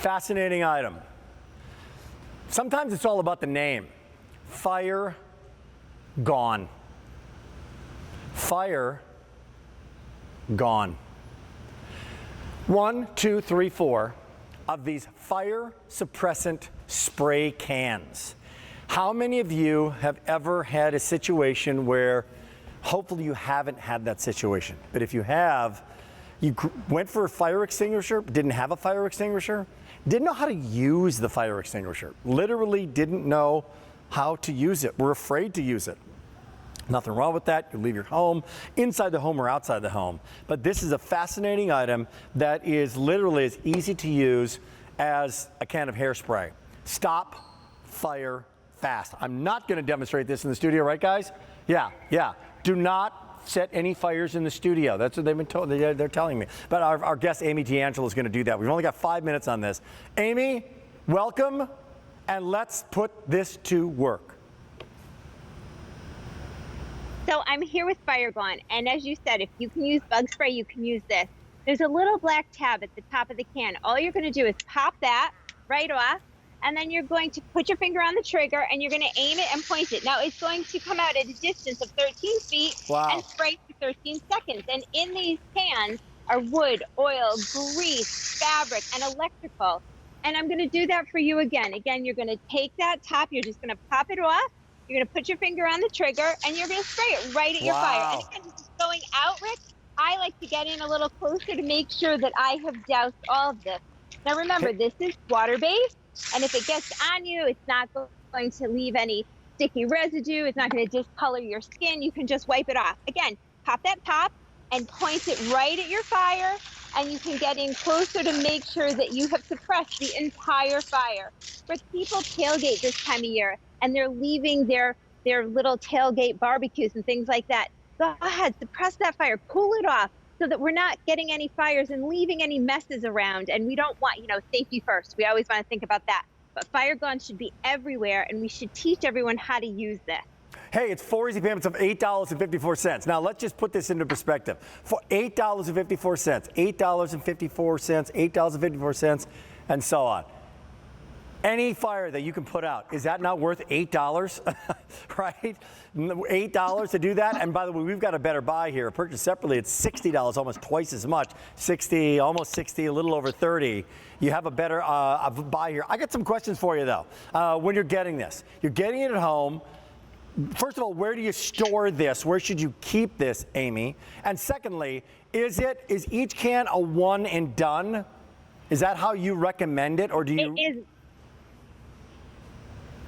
Fascinating item. Sometimes it's all about the name. Fire, gone. Fire, gone. 1, 2, 3, 4 of these fire suppressant spray cans. How many of you have ever had a situation where, hopefully you haven't had that situation, but if you have, you went for a fire extinguisher, didn't have a fire extinguisher, didn't know how to use the fire extinguisher, literally didn't know how to use it, were afraid to use it. Nothing wrong with that. You leave your home, inside the home or outside the home. But this is a fascinating item that is literally as easy to use as a can of hairspray. Stop fire fast. I'm not going to demonstrate this in the studio, right guys? Yeah. Do not set any fires in the studio. That's what they've been told. They're telling me. But our guest, Amy D'Angelo, is going to do that. We've only got 5 minutes on this. Amy, welcome, and let's put this to work. So I'm here with Fire Gone, and as you said, if you can use bug spray, you can use this. There's a little black tab at the top of the can. All you're going to do is pop that right off, and then you're going to put your finger on the trigger, and you're going to aim it and point it. Now it's going to come out at a distance of 13 feet and spray for 13 seconds. And in these cans are wood, oil, grease, fabric, and electrical. And I'm going to do that for you again. Again, you're going to take that top, you're just going to pop it off. You're going to put your finger on the trigger, and you're going to spray it right at your fire. And again, just going out, Rick, I like to get in a little closer to make sure that I have doused all of this. Now remember, this is water-based, and if it gets on you, it's not going to leave any sticky residue. It's not going to discolor your skin. You can just wipe it off. Again, pop that top and point it right at your fire, and you can get in closer to make sure that you have suppressed the entire fire. For people tailgate this time of year, and they're leaving their little tailgate barbecues and things like that, go ahead, suppress that fire, cool it off so that we're not getting any fires and leaving any messes around. And we don't want, safety first. We always want to think about that. But Fire Gone should be everywhere, and we should teach everyone how to use this. Hey, it's 4 easy payments of $8.54. Now, let's just put this into perspective. For $8.54, $8.54, $8.54, and so on. Any fire that you can put out, is that not worth $8, right? $8 to do that? And by the way, we've got a better buy here. Purchased separately, it's $60, almost twice as much. 60, almost 60, a little over 30. You have a better buy here. I got some questions for you, though. When you're getting this, you're getting it at home. First of all, where do you store this? Where should you keep this, Amy? And secondly, is each can a one and done? Is that how you recommend it, or do you? It is.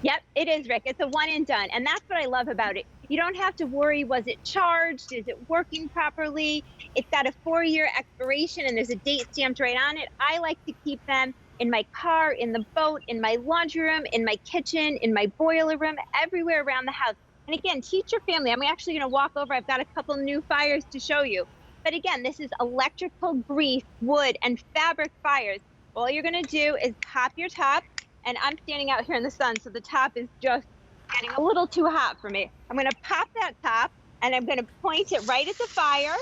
Yep, it is, Rick. It's a one and done. And that's what I love about it. You don't have to worry, was it charged? Is it working properly? It's got a 4-year expiration, and there's a date stamped right on it. I like to keep them in my car, in the boat, in my laundry room, in my kitchen, in my boiler room, everywhere around the house. And again, teach your family. I'm actually going to walk over. I've got a couple new fires to show you. But again, this is electrical, grease, wood, and fabric fires. All you're going to do is pop your top. And I'm standing out here in the sun, so the top is just getting a little too hot for me. I'm going to pop that top, and I'm going to point it right at the fire,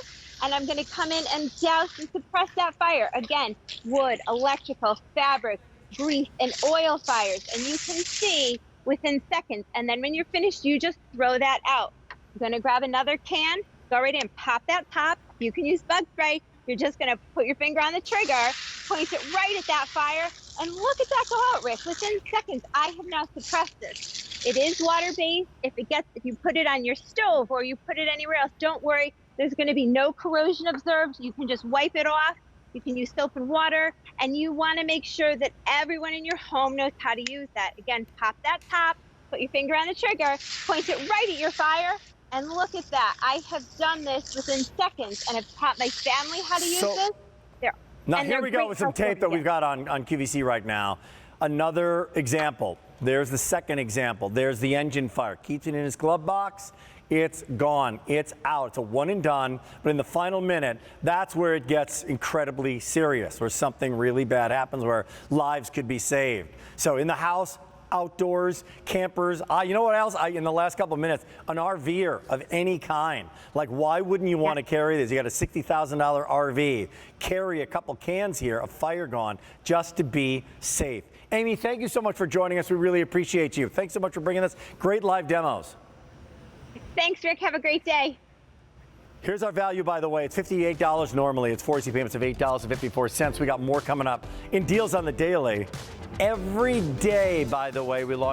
and I'm going to come in and douse and suppress that fire. Again, wood, electrical, fabric, grease, and oil fires. And you can see within seconds. And then when you're finished, you just throw that out. I'm going to grab another can, go right in, pop that top. You can use bug spray. You're just going to put your finger on the trigger, point it right at that fire, and look at that go out, Rick. Within seconds, I have now suppressed this. It is water-based. If you put it on your stove or you put it anywhere else, don't worry. There's going to be no corrosion observed. You can just wipe it off. You can use soap and water, and you want to make sure that everyone in your home knows how to use that. Again, pop that top, put your finger on the trigger, point it right at your fire, and look at that. I have done this within seconds and have taught my family how to use this. Now here we go with some tape that we've got on QVC right now. Another example. There's the second example. There's the engine fire. Keeps it in his glove box. It's gone. It's out. It's a one and done. But in the final minute, that's where it gets incredibly serious, where something really bad happens, where lives could be saved. So in the house, outdoors, campers. You know what else? In the last couple of minutes, an RVer of any kind. Like, why wouldn't you want to carry this? You got a $60,000 RV. Carry a couple cans here of Fire Gone just to be safe. Amy, thank you so much for joining us. We really appreciate you. Thanks so much for bringing us great live demos. Thanks, Rick. Have a great day. Here's our value, by the way. It's $58 normally. It's 4 easy payments of $8.54. We got more coming up in Deals on the Daily. Every day, by the way, we launch